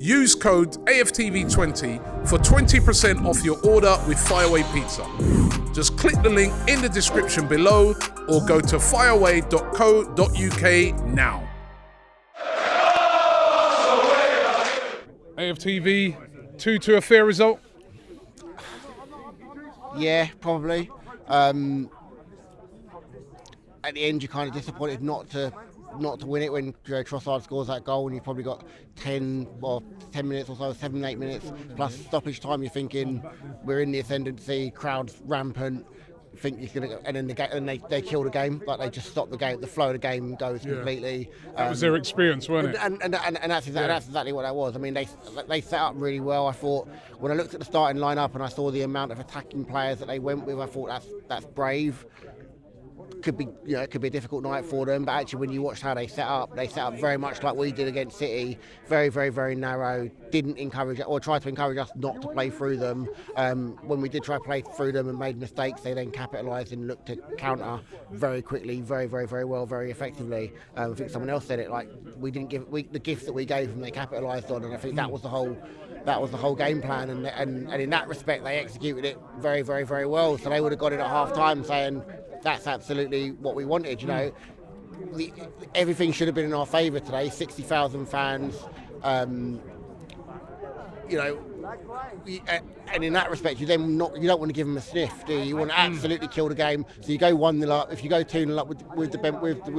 Use code AFTV20 for 20% off your order with Fireaway Pizza. Just click the link in the description below or go to fireaway.co.uk now. AFTV 2-2 a fair result? Yeah, probably. At the end, you're kind of disappointed not to win it when Trossard scores that goal, and you've probably got 10 minutes or so, 7-8 minutes plus stoppage time. You're thinking we're in the ascendancy, crowd's rampant. Think you're gonna, and then they kill the game. Like they just stop the game, the flow of the game goes completely. That was their experience, wasn't it? And that's exactly what that was. I mean, they set up really well. I thought when I looked at the starting lineup and I saw the amount of attacking players that they went with, I thought that's brave. Could be it could be a difficult night for them, but actually when you watched how they set up very much like we did against City, very, very, very narrow. Didn't encourage or try to encourage us not to play through them. When we did try to play through them and made mistakes, they then capitalised and looked to counter very quickly, very, very, very well, very effectively. I think someone else said it, like we didn't give the gifts that we gave them, they capitalised on, and I think that was the whole game plan, and in that respect they executed it very, very, very well. So they would have got it at half time saying that's absolutely what we wanted. Everything should have been in our favour today. 60,000 fans, and in that respect, you don't want to give them a sniff, do you? You want to absolutely kill the game. So you go 1-0 up. If you go 2-0 up with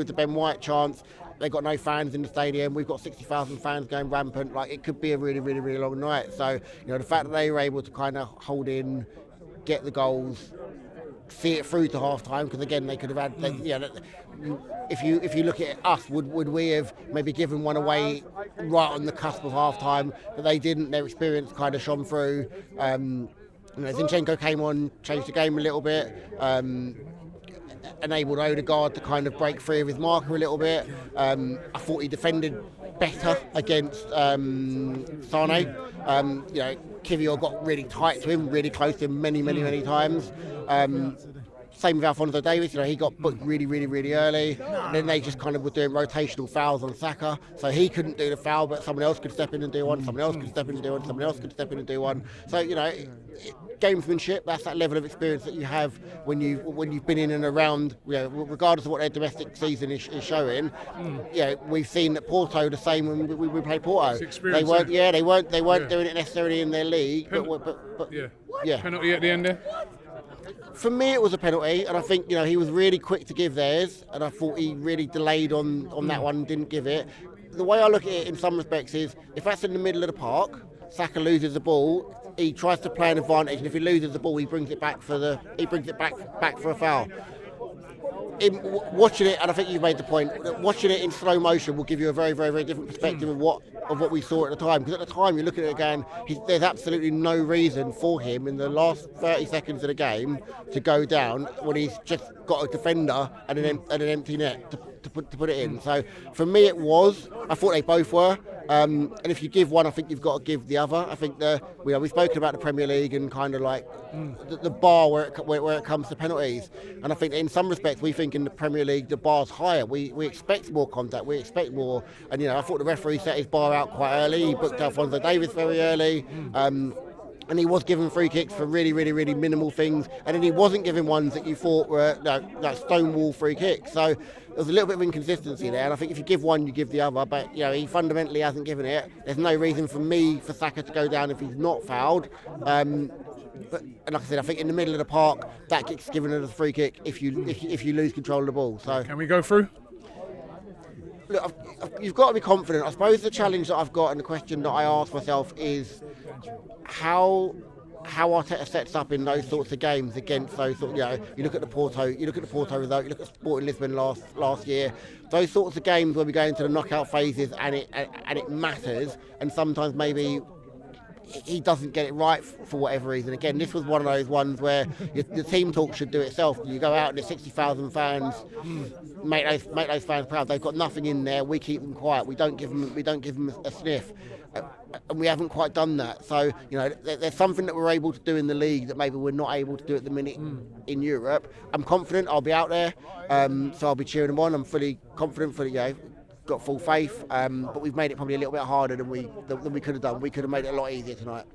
the Ben White chance, they've got no fans in the stadium. We've got 60,000 fans going rampant. Like it could be a really, really, really long night. So the fact that they were able to kind of hold in, get the goals, see it through to half time, because again they could have had if you look at us, would we have maybe given one away right on the cusp of half time, but they didn't. Their experience kind of shone through. Zinchenko came on, changed the game a little bit, enabled Odegaard to kind of break free of his marker a little bit. I thought he defended better against Sane. Kivior got really tight to him, really close to him many times. Same with Alphonso Davies, he got booked really, really, really early. And then they just kind of were doing rotational fouls on Saka. So he couldn't do the foul, but someone else could step in and do one, someone else could step in and do one, someone else could step in and do one. So, gamesmanship, that's that level of experience that you have when you've been in and around, regardless of what their domestic season is showing. We've seen that Porto the same when we play Porto. They weren't doing it necessarily in their league, but Penalty at the end there? For me, it was a penalty, and I think he was really quick to give theirs, and I thought he really delayed on that one, didn't give it. The way I look at it in some respects is, if that's in the middle of the park, Saka loses the ball, he tries to play an advantage, and if he loses the ball, he brings it back for a foul. Watching it, and I think you've made the point, that watching it in slow motion will give you a very, very, very different perspective of what we saw at the time. Because at the time, you're looking at it again, there's absolutely no reason for him in the last 30 seconds of the game to go down when he's just got a defender and an empty net to put it in. So for me, I thought they both were. And if you give one, I think you've got to give the other. I think we've spoken about the Premier League and kind of like the bar where it comes to penalties. And I think in some respects, we think in the Premier League, the bar's higher. We expect more contact. We expect more. And, I thought the referee set his bar out quite early. He booked Alphonso Davies very early. And he was giving free kicks for really, really, really minimal things. And then he wasn't giving ones that you thought were like stonewall free kicks. So there was a little bit of inconsistency there. And I think if you give one, you give the other. But, he fundamentally hasn't given it. There's no reason for Saka to go down if he's not fouled. But like I said, I think in the middle of the park, that gets given as a free kick if you lose control of the ball. So can we go through? Look, you've got to be confident. I suppose the challenge that I've got and the question that I ask myself is how Arteta sets up in those sorts of games against those sort of, you look at the Porto result, you look at Sporting Lisbon last year, those sorts of games where we go into the knockout phases and it matters, and sometimes maybe he doesn't get it right for whatever reason. Again, this was one of those ones where the team talk should do itself. You go out and there's 60,000 fans, make those fans proud. They've got nothing in there. We keep them quiet. We don't give them a sniff, and we haven't quite done that. So there's something that we're able to do in the league that maybe we're not able to do at the minute in Europe. I'm confident I'll be out there, so I'll be cheering them on. I'm fully confident, got full faith, but we've made it probably a little bit harder than we could have done. We could have made it a lot easier tonight.